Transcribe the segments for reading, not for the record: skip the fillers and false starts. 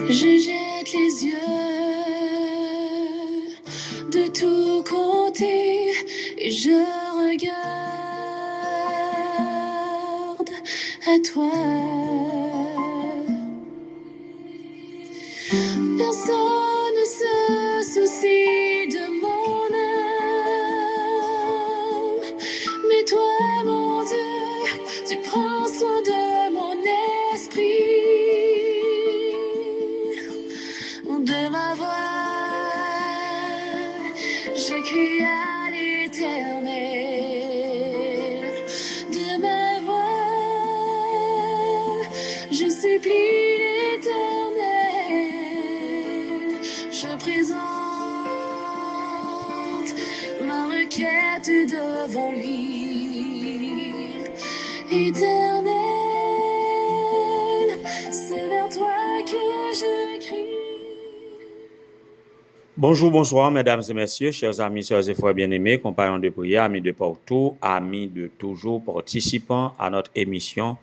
Je jette les yeux de tous côtés et je regarde à toi. Personne ne se soucie de mon âme, mais toi, mon Dieu, tu prends soin de mon esprit, de ma voix. Je crie à l'Éternel, de ma voix. Je supplie l'Éternel, je présente ma requête devant lui. Éternel, c'est vers toi que je crie. Bonjour, bonsoir, mesdames et messieurs, chers amis, chers et frères bien-aimés, compagnons de prière, amis de partout, amis de toujours, participants à notre émission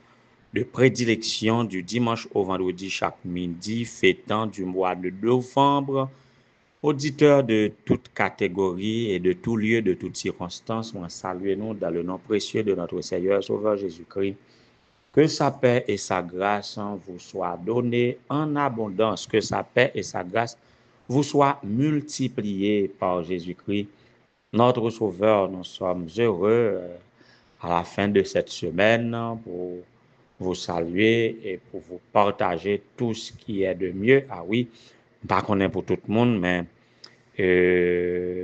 de prédilection du dimanche au vendredi chaque midi, fêtant du mois de novembre. Auditeurs de toutes catégories et de tout lieu, de toutes circonstances, moi saluez-nous dans le nom précieux de notre Seigneur Sauveur Jésus-Christ. Que sa paix et sa grâce vous soient données en abondance, que sa paix et sa grâce vous soient multipliées par Jésus-Christ, notre Sauveur. Nous sommes heureux à la fin de cette semaine pour vous saluer et pour vous partager tout ce qui est de mieux. Ah oui, pas qu'on est pour tout le monde, mais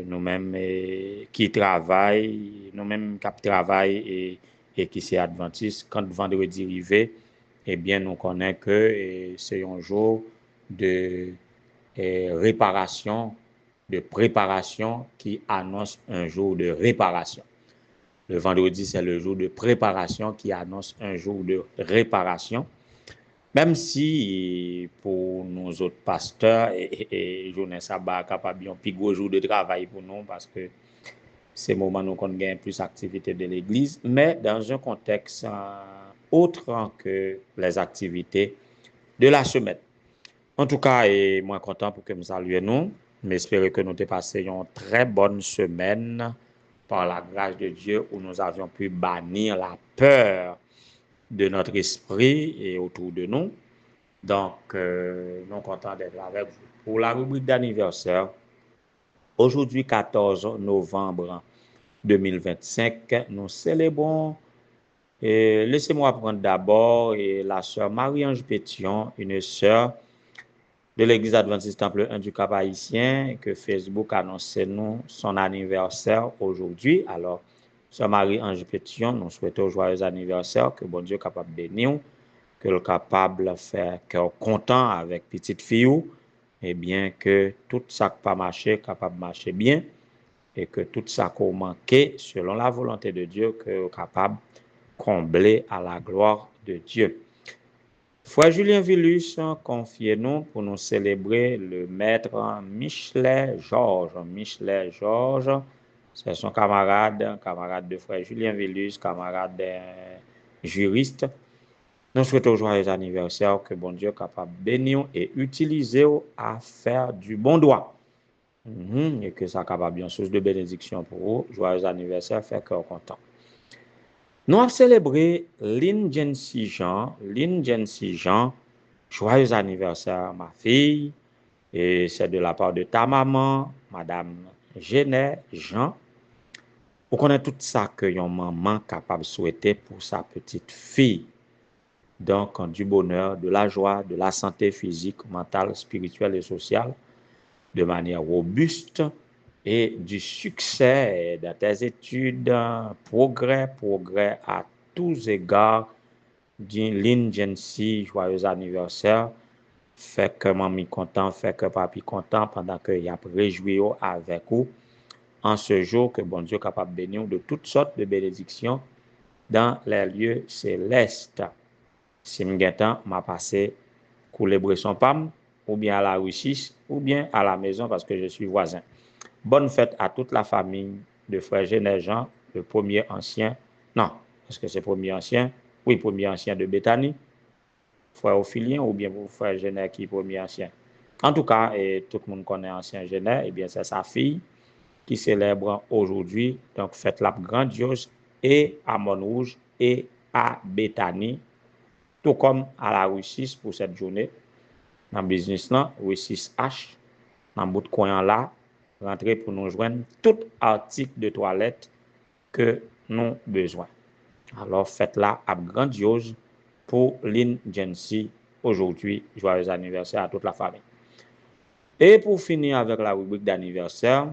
nous-mêmes qui travaillent, nous-mêmes qui travaillent et qui sont adventistes, quand vendredi arrive, eh bien, nous connaissons que c'est un jour de réparation, de préparation qui annonce un jour de réparation. Le vendredi, c'est le jour de préparation qui annonce un jour de réparation. Même si pour nous autres pasteurs et journée sabbat capable un plus gros jour de travail pour nous parce que c'est le moment où on gagne plus d'activités de l'église, mais dans un contexte autre que les activités de la semaine. En tout cas, et moi content pour que nous saluions nous, j'espère que nous te passions une très bonne semaine par la grâce de Dieu où nous avions pu bannir la peur de notre esprit et autour de nous. Donc, nous sommes contents d'être avec vous. Pour la rubrique d'anniversaire, aujourd'hui 14 novembre 2025, nous célébrons, laissez-moi prendre d'abord la sœur Marie-Ange Pétion, une sœur de l'Église adventiste Temple 1 du Cap Haïtien, que Facebook annonce nous son anniversaire aujourd'hui. Alors, sœur Marie-Ange Pétion, nous souhaitons joyeux anniversaire, que bon Dieu capable de bénir, que le capable de faire cœur content avec petite fille, et bien que tout ça qui pas marché capable de marcher bien, et que tout ça qui manqué selon la volonté de Dieu, que capable combler à la gloire de Dieu. Frère Julien Villus, confiez-nous pour nous célébrer le maître Michelet Georges. Michelet Georges, c'est son camarade de frère Julien Villus, camarade juriste. Nous souhaitons joyeux anniversaire, que bon Dieu capable de bénir et utiliser à faire du bon droit. Et que ça capable bien source de bénédiction pour vous. Joyeux anniversaire, fait cœur content. Nous avons célébré Lynn Jency Jean. Lynn Jency Jean, joyeux anniversaire, ma fille. Et c'est de la part de ta maman, Madame Genet Jean. On connaît tout ça que yon maman capable de souhaiter pour sa petite fille. Donc, du bonheur, de la joie, de la santé physique, mentale, spirituelle et sociale, de manière robuste, et du succès dans tes études, progrès à tous égards. Lynn Jency, joyeux anniversaire. Fait que mamie content, fait que papi content pendant que y a réjoui avec vous en ce jour que bon Dieu capable de bénir de toutes sortes de bénédictions dans les lieux célestes. Si m'gain m'a passé couler bresson pam ou bien à la Russie ou bien à la maison parce que je suis voisin. Bonne fête à toute la famille de frère Genet Jean, le premier ancien. Non, est-ce que c'est premier ancien? Oui, premier ancien de Béthanie. frère Ophilien ou bien pour frère Jenner qui est premier ancien. En tout cas, tout le monde connaît ancien Jenner, et bien c'est sa fille qui célèbre aujourd'hui, donc fête la grandiose et à Montrouge et à Bethany, tout comme à la rue 6 pour cette journée. Dans le business là, rue 6H, dans le bout de coin là, rentrer pour nous joindre tout article de toilette que nous avons besoin. Alors, fête-la à grandiose pour Lynn Jency aujourd'hui. Joyeux anniversaire à toute la famille. Et pour finir avec la rubrique d'anniversaire,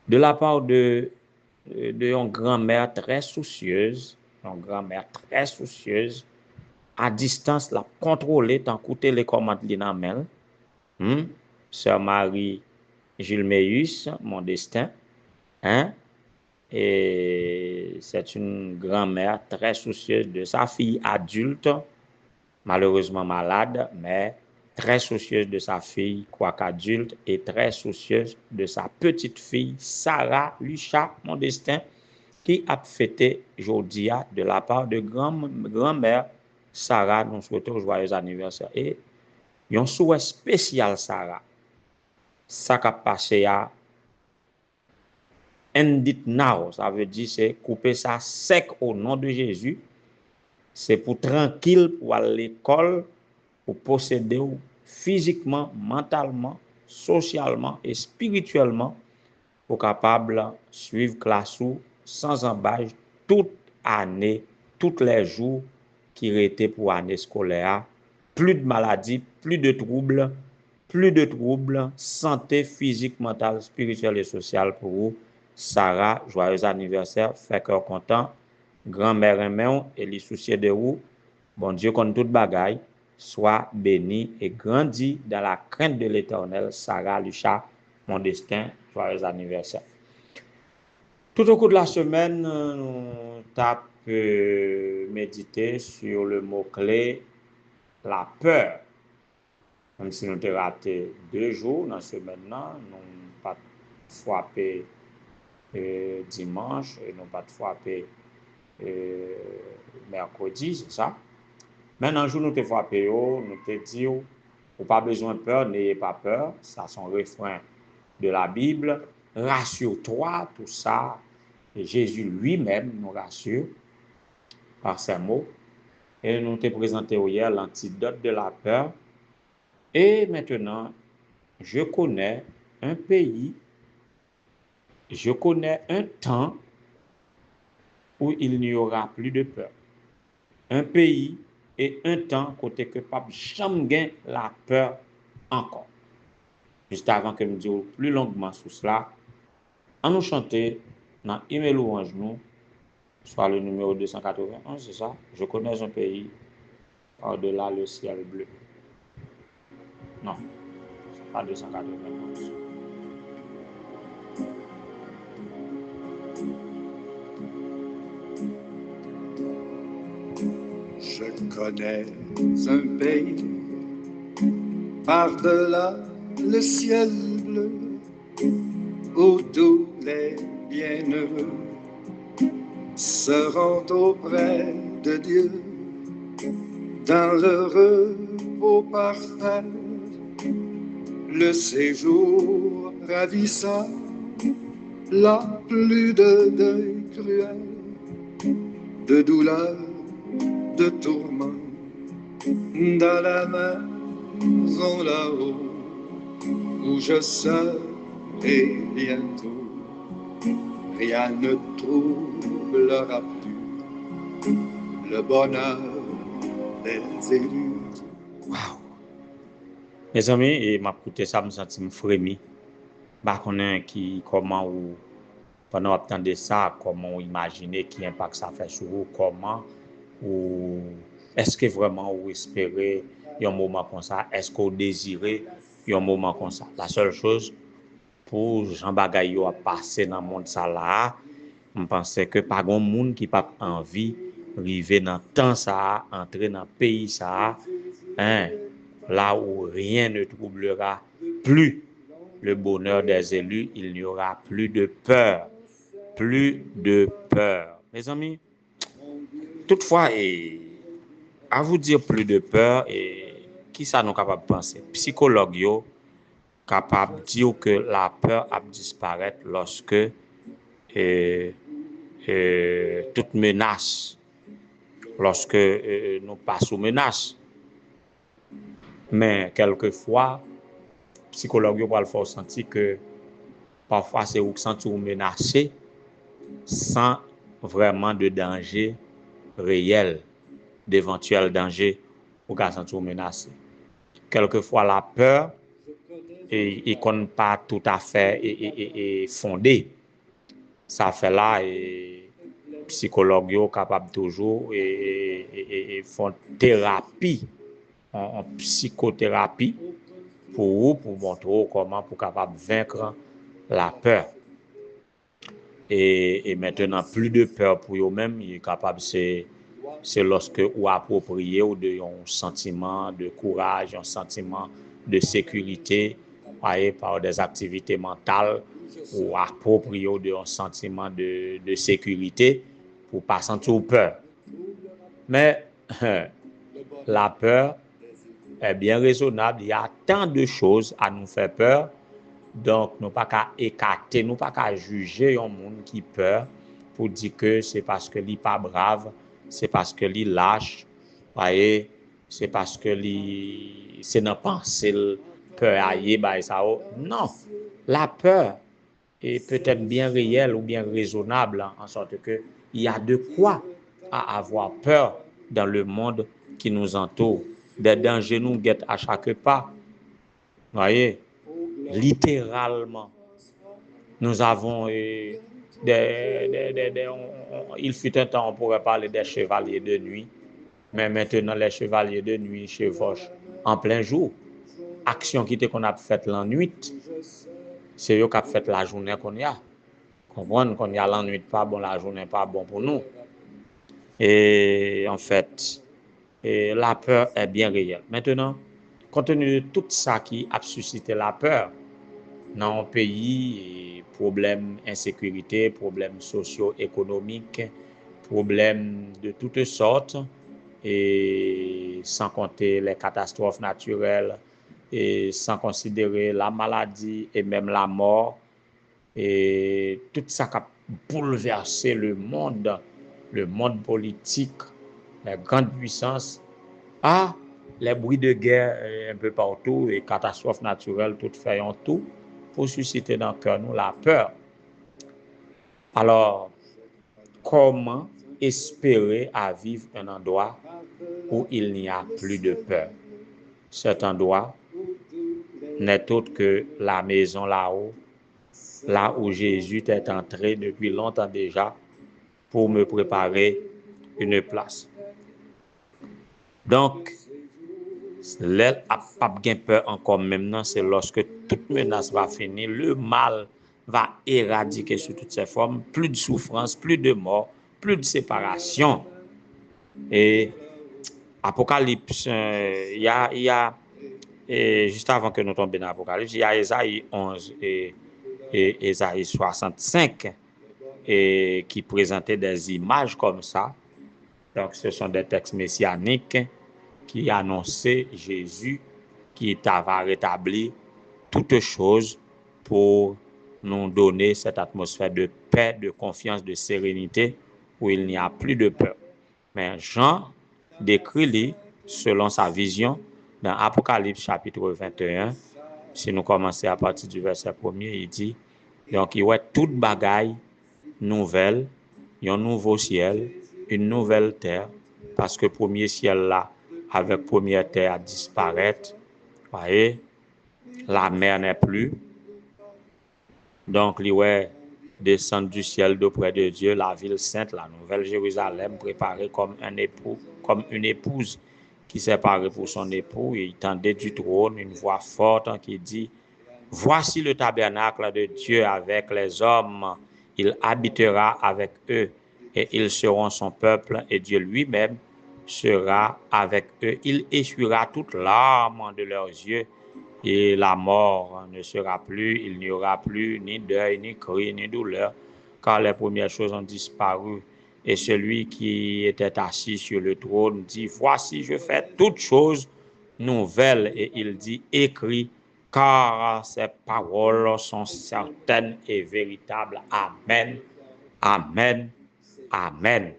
de la part de une grand-mère très soucieuse, à distance, la contrôler, tant coûter les commandes l'inamel. Sœur Marie Jules Meus, mon destin. Et c'est une grand-mère très soucieuse de sa fille adulte, malheureusement malade, mais très soucieuse de sa fille, quoique adulte, et très soucieuse de sa petite fille, Sarah Lucha, mon destin, qui a fêté aujourd'hui de la part de grand-mère Sarah. Nous souhaitons joyeux anniversaire. Et un souhait spécial, Sarah. Ça qui a passé à end it now, ça veut dire c'est couper ça sec au nom de Jésus. C'est pour tranquille pour aller à l'école, pour posséder physiquement, mentalement, socialement et spirituellement, pour capable suivre classe sans embâche toute année, tous les jours qui étaient pour année scolaire. Plus de maladies, plus de troubles, santé physique, mentale, spirituelle et sociale pour vous. Sarah, joyeux anniversaire, fait cœur content. Grand-mère aimée et les soucis de vous. Bon Dieu, qu'on toute bagaille, soit béni et grandi dans la crainte de l'Éternel. Sarah Lucha, mon destin, joyeux anniversaire. Tout au cours de la semaine, nous tapons méditer sur le mot-clé la peur. Même si nous avons raté 2 jours dans ce semaine-là, nous n'avons pas frappé dimanche et nous n'avons pas frappé mercredi, c'est ça. Maintenant, un jour, nous avons frappé, nous avons dit, pas besoin de peur, n'ayez pas peur. Ça, c'est un refrain de la Bible. Rassure-toi, tout ça. Et Jésus lui-même nous rassure par ses mots. Et nous t'ai présenté hier l'antidote de la peur. Et maintenant, je connais un pays, je connais un temps où il n'y aura plus de peur. Un pays et un temps côté que pas jamais la peur encore. Juste avant que nous disions plus longuement sur cela, on nous chanter dans email louange nous, soit le numéro 281, c'est ça. Je connais un pays par-delà le ciel bleu. Non, c'est pas 291. Je connais un pays par-delà le ciel bleu où tous les bienheureux se rendent auprès de Dieu dans le repos parfait, le séjour ravissant, là plus de deuil cruel, de douleur, de tourment, dans la maison là-haut où je serai bientôt. Rien ne troublera plus le bonheur des élus. Wow. Mes amis, et m'a écouté ça, me senti me frémi. Bah connais qui comment ou pendant attendre ça, comment imaginer qui impact ça fait sur vous, comment ou est-ce que vraiment vous espérez un moment comme ça, est-ce que vous désirez un moment comme ça. La seule chose pour Jean Bagay a passé dans le monde ça là, je pensais que pas grand monde qui pas envie arriver dans temps ça, entrer dans pays ça, là où rien ne troublera plus le bonheur des élus, il n'y aura plus de peur. Plus de peur. Mes amis, toutefois, à vous dire plus de peur, et qui ça nous capable de penser? Psychologue yo capable de dire que la peur a disparaître lorsque toute menace, lorsque nous passons sous menace. Mais quelquefois, psychologue yo va le faire sentir que parfois c'est vous sentir menacé sans vraiment de danger réel, d'éventuels dangers ou qu'à sentir menacé. Quelquefois la peur et qu'on n'est pas tout à fait fondée. Ça fait là et psychologue yo capable toujours et font thérapie en psychothérapie pour montrer comment pour capable vaincre la peur. Et maintenant plus de peur pour eux-mêmes, il est capable c'est lorsque ou approprié ou de un sentiment de courage, un sentiment de sécurité par des activités mentales ou approprié de un sentiment de sécurité pour pas sentir peur. Mais la peur est bien raisonnable. Il y a tant de choses à nous faire peur. Donc, nous pas qu'à écarter, nous pas qu'à juger un monde qui peur pour dire que c'est parce que n'est pas brave, c'est parce que il lâche, voyez, c'est parce que c'est dans penser peur aille bah ça. Non, la peur est peut-être bien réelle ou bien raisonnable en sorte que il y a de quoi à avoir peur dans le monde qui nous entoure. Des dangers nous guettent à chaque pas. Voyez, littéralement. Nous avons il fut un temps on pourrait parler des chevaliers de nuit, mais maintenant les chevaliers de nuit chevauchent en plein jour. Action qui était qu'on a faite la nuit, c'est eux qui a fait la journée qu'on y a. Comprendre qu'on y a la nuit pas bon, la journée pas bon pour nous. Et en fait, la peur est bien réelle. Maintenant, compte tenu de tout ça qui a suscité la peur dans un pays, problèmes insécurité, problèmes socio-économiques, problèmes de toutes sortes, et sans compter les catastrophes naturelles, et sans considérer la maladie et même la mort, et tout ça qui a bouleversé le monde politique, les grandes puissances, les bruits de guerre un peu partout, et catastrophes naturelles, toutes faisant tout, pour susciter dans le cœur nous la peur. Alors, comment espérer à vivre un endroit où il n'y a plus de peur? Cet endroit n'est autre que la maison là-haut, là où Jésus est entré depuis longtemps déjà pour me préparer une place. Donc, l'aile a pas bien peur encore maintenant, c'est lorsque toute menace va finir, le mal va éradiquer sous toutes ses formes, plus de souffrance, plus de mort, plus de séparation. Et Apocalypse, il y a juste avant que nous tombions dans l'Apocalypse, il y a Ésaïe 11 et Ésaïe 65 qui présentaient des images comme ça. Donc, ce sont des textes messianiques qui annonçait Jésus qui va rétablir toutes choses pour nous donner cette atmosphère de paix, de confiance, de sérénité où il n'y a plus de peur. Mais Jean décrit selon sa vision dans Apocalypse chapitre 21. Si nous commençons à partir du verset 1er, il dit donc il y a toute bagaille nouvelle, un nouveau ciel, une nouvelle terre, parce que premier ciel là avec première terre à disparaître, voyez, la mer n'est plus. Donc, il y descendre du ciel d'auprès de Dieu, la ville sainte, la nouvelle Jérusalem, préparée comme une épouse qui s'est parée pour son époux. Et il tendait du trône une voix forte qui dit, voici le tabernacle de Dieu avec les hommes, il habitera avec eux et ils seront son peuple et Dieu lui-même sera avec eux. Il essuiera toutes larmes de leurs yeux et la mort ne sera plus. Il n'y aura plus ni deuil, ni cri, ni douleur, car les premières choses ont disparu. Et celui qui était assis sur le trône dit, voici, je fais toutes choses nouvelles. Et il dit, écris, car ces paroles sont certaines et véritables. Amen, amen, amen.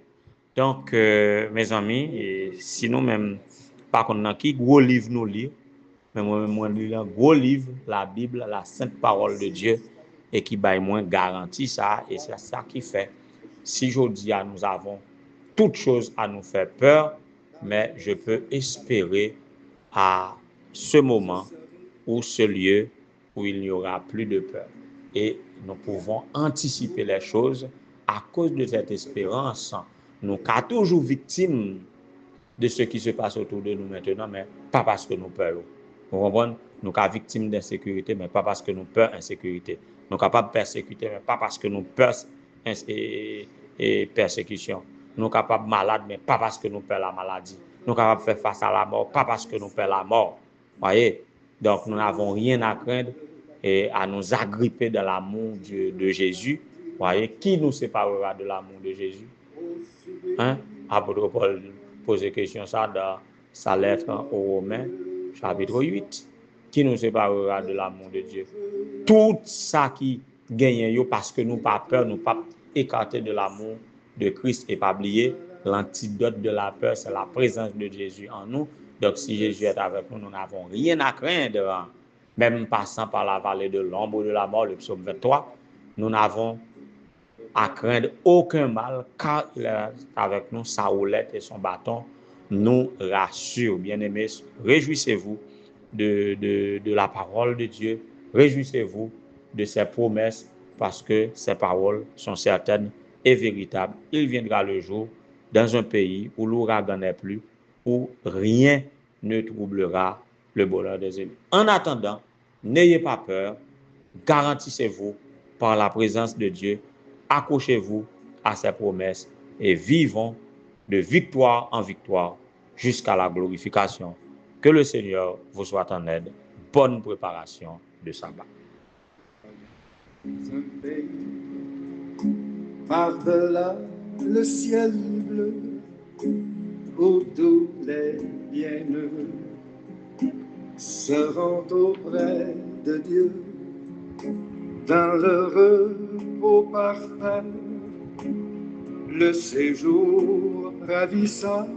Donc, mes amis, si nous-mêmes, par contre, qui gros livre nous lire, mais moi, lis un gros livre, la Bible, la sainte parole de Dieu, et qui baille moins garantie ça, et c'est ça qui fait. Si je dis à nous avons toutes choses à nous faire peur, mais je peux espérer à ce moment ou ce lieu où il n'y aura plus de peur. Et nous pouvons anticiper les choses à cause de cette espérance. Nous sommes toujours victimes de ce qui se passe autour de nous maintenant, mais pas parce que nous peur. Vous comprenez? Nous sommes victimes d'insécurité, mais pas parce que nous peur insécurité. Nous sommes capables de persécuter, mais pas parce que nous peur et persécution. Nous sommes capables de malades, mais pas parce que nous peur la maladie. Nous sommes capables de faire face à la mort, pas parce que nous peur la mort. Voyez? Donc, nous n'avons rien à craindre et à nous agripper de l'amour de Jésus. Voyez? Qui nous séparera de l'amour de Jésus? Hein? Apôtre Paul pose question ça dans sa lettre aux Romains, chapitre 8. Qui nous séparera de l'amour de Dieu? Tout ça qui gagne, parce que nous pas peur, nous pas écarter de l'amour de Christ et pas oublier, l'antidote de la peur, c'est la présence de Jésus en nous. Donc, si Jésus est avec nous, nous n'avons rien à craindre. Même passant par la vallée de l'ombre de la mort, le psaume 23, nous n'avons à craindre aucun mal, car il est avec nous, sa houlette et son bâton nous rassurent. Bien-aimés, réjouissez-vous de la parole de Dieu, réjouissez-vous de ses promesses, parce que ces paroles sont certaines et véritables. Il viendra le jour dans un pays où l'ouragan n'est plus, où rien ne troublera le bonheur des élus. En attendant, n'ayez pas peur, garantissez-vous par la présence de Dieu, accrochez-vous à ses promesses et vivons de victoire en victoire jusqu'à la glorification. Que le Seigneur vous soit en aide. Bonne préparation de sabbat. Par-delà le ciel bleu, où tous les bienheureux seront auprès de Dieu, dans le repos parfait, le séjour ravissant,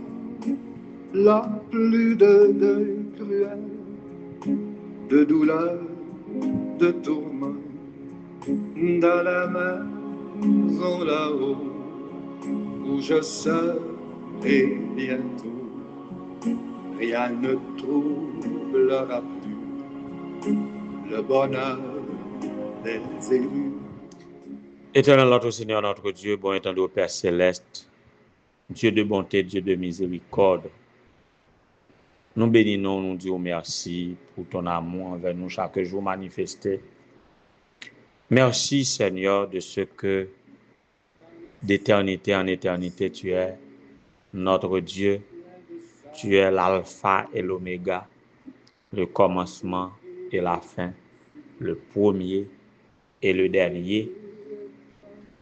là plus de deuil cruel, de douleur, de tourment, dans la maison là-haut, où je serai bientôt. Rien ne troublera plus le bonheur des élus. Éternel notre Seigneur, notre Dieu, bon étendu au Père céleste, Dieu de bonté, Dieu de miséricorde, nous bénissons, nous disons merci pour ton amour envers nous chaque jour manifesté. Merci Seigneur de ce que d'éternité en éternité tu es notre Dieu, tu es l'alpha et l'oméga, le commencement et la fin, le premier et le dernier.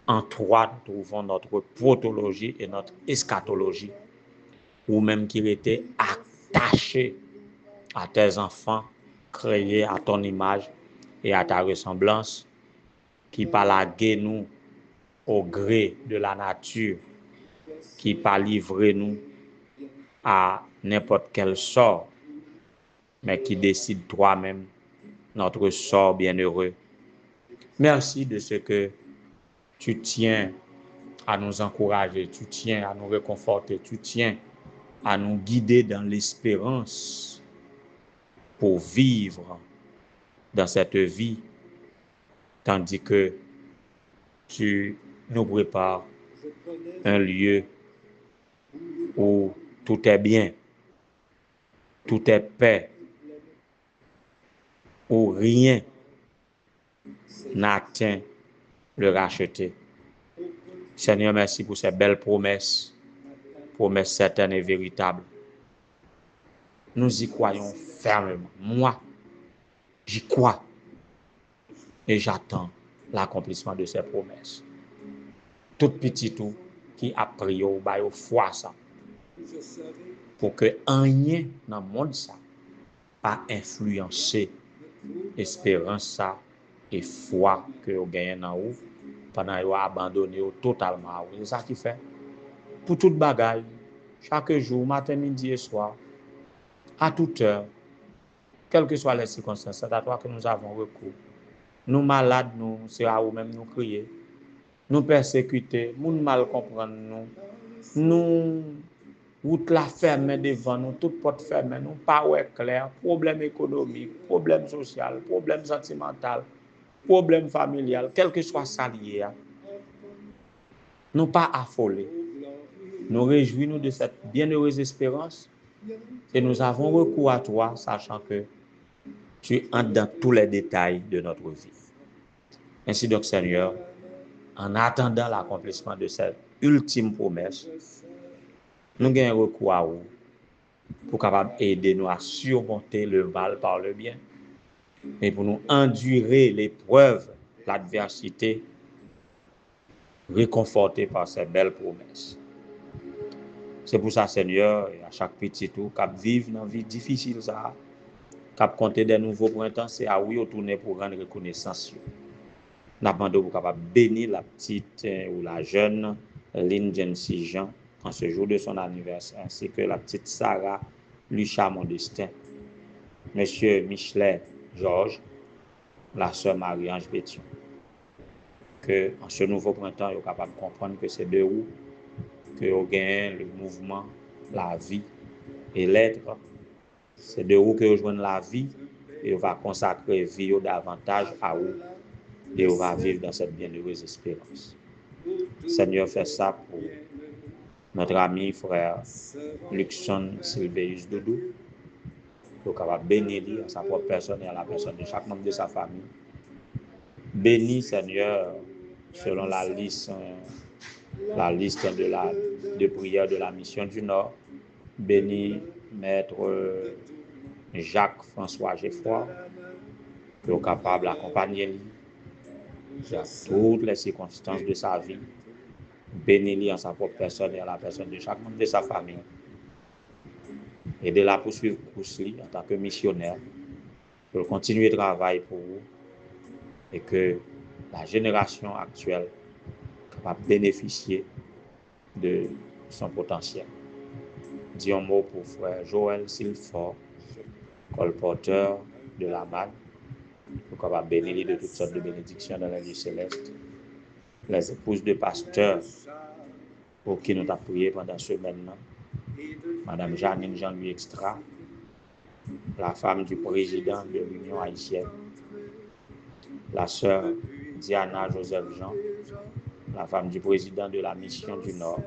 En toi, nous trouvons notre protologie et notre eschatologie, ou même qu'il était attaché à tes enfants, créés à ton image et à ta ressemblance, qui pas laguer nous au gré de la nature, qui pas livrer nous à n'importe quel sort, mais qui décide toi-même notre sort bienheureux. Merci de ce que tu tiens à nous encourager, tu tiens à nous réconforter, tu tiens à nous guider dans l'espérance pour vivre dans cette vie, tandis que tu nous prépares un lieu où tout est bien, tout est paix, où rien n'atteint le racheté. Seigneur, merci pour ces belles promesses, promesses certaines et véritables. Nous y croyons fermement. Moi, j'y crois et j'attends l'accomplissement de ces promesses. Tout petit tout, qui a pris au bail au foi ça pour que rien dans le monde ça pas influencer espérance ça et foi que vous gagnez dans vous pendant vous abandonné totalement. C'est ça qui fait pour toute bagaille chaque jour matin midi et soir à toute heure quelles que soient les circonstances c'est à toi que nous avons recours. Nous malades nous c'est à vous même nous crier. Nous persécuter, nous mal comprendre nous route la fermée devant nous, toute porte fermée, nous pas ouais clair, problème économique, problème social, problème sentimental, problème familial, quel que soit ça lié, nous pas affolés. Nous réjouissons de cette bienheureuse espérance et nous avons recours à toi, sachant que tu entres dans tous les détails de notre vie. Ainsi donc, Seigneur, en attendant l'accomplissement de cette ultime promesse, nous avons recours à vous pour capable aider nous à surmonter le mal par le bien et pour nous endurer l'épreuve, l'adversité, réconforté par ces belles promesses. C'est pour ça, Seigneur, à chaque petit tour, cap vivre dans une vie difficile, ça, cap compter des nouveaux printemps, c'est à oui, tourner pour rendre reconnaissance. Nous demandons pour capable bénir la petite ou la jeune Lynn Jency Jean en ce jour de son anniversaire, ainsi que la petite Sarah Lucha Modestin, Monsieur Michelet Georges, la sœur Marie-Ange Bétion. Que en ce nouveau printemps, ils sont capables de comprendre que c'est de où que vous gagnez le mouvement, la vie et l'être. C'est de où que vous joignez la vie et vous va consacrer vie davantage à vous et vous va vivre dans cette bienheureuse espérance. Seigneur, fait ça pour notre ami frère Luxon Sylveus Doudou, pour capable bénir lui à sa propre personne et à la personne de chaque membre de sa famille. Bénis, Seigneur, selon la liste de prière de la mission du Nord. Bénis Maître Jacques-François Geffroy, qui est capable d'accompagner lui dans toutes les circonstances de sa vie. Bénis-lui en sa propre personne et à la personne de chaque membre de sa famille. Et de la poursuivre en tant que missionnaire, pour continuer de travailler pour vous et que la génération actuelle va bénéficier de son potentiel. Dis un mot pour frère Joël Silfort, colporteur de la manne, pour qu'on va bénir de toutes sortes de bénédictions dans la vie céleste. Les épouses de pasteurs pour qui nous avons prié pendant ce semaine, Madame Janine Jean-Louis Extra, la femme du président de l'Union haïtienne, la sœur Diana Joseph Jean, la femme du président de la mission du Nord,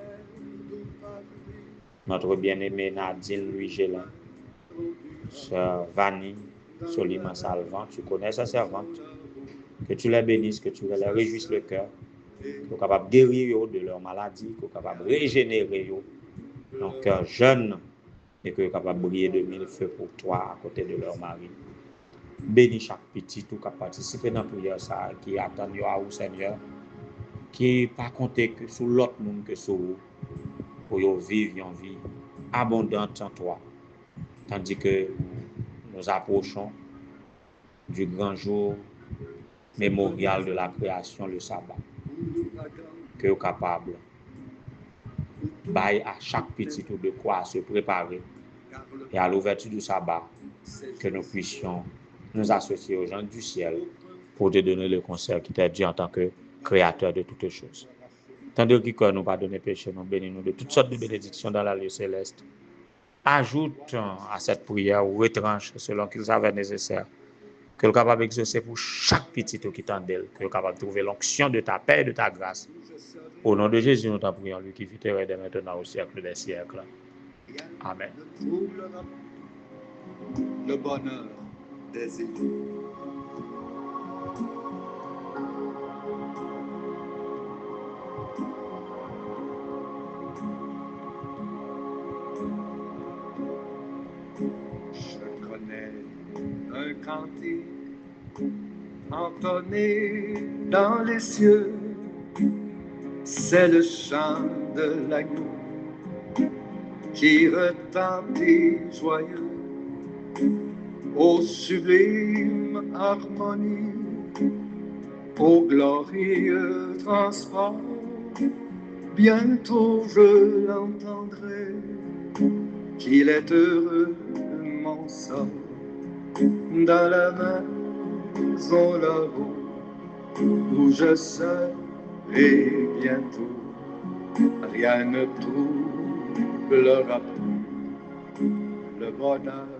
notre bien-aimé Nadine Louis Gélin, sœur Vanny Soliman Salvant, tu connais sa servante, que tu les bénisses, que tu les réjouisses le cœur, que tu es capable de guérir de leur maladie, que tu es capable de régénérer leur cœur jeune et que tu es capable de briller de mille feux pour toi à côté de leur mari. Bénis chaque petit tout qui a participé dans la prière, ça, qui attend à vous, Seigneur, qui n'est pas compté que sur l'autre monde que sur vous, pour vivre une vie abondante en toi. Tandis que nous approchons du grand jour mémorial de la création, le sabbat, que vous êtes capable à chaque petit tour de quoi se préparer et à l'ouverture du sabbat, que nous puissions nous associer aux gens du ciel pour te donner le conseil qui t'est dû en tant que créateur de toutes choses. Tandis que nous pardonner péché, nous bénissons de toutes sortes de bénédictions dans la lieu céleste. Ajoute à cette prière ou retranche selon qu'il s'avère nécessaire, que le capable d'exaucer pour chaque petit qui t'en d'elle, que le capable de trouver l'onction de ta paix et de ta grâce. Au nom de Jésus, nous t'en prions, lui qui vit et règne maintenant au siècle des siècles. Amen. Le bonheur des élus. Je connais un cantique entonné dans les cieux. C'est le chant de l'agneau qui retentit joyeux aux sublimes harmonies, au glorieux transport. Bientôt je l'entendrai, qu'il est heureux mon sort, dans la maison là-haut, où je serai bientôt. Rien ne troublera plus le bonheur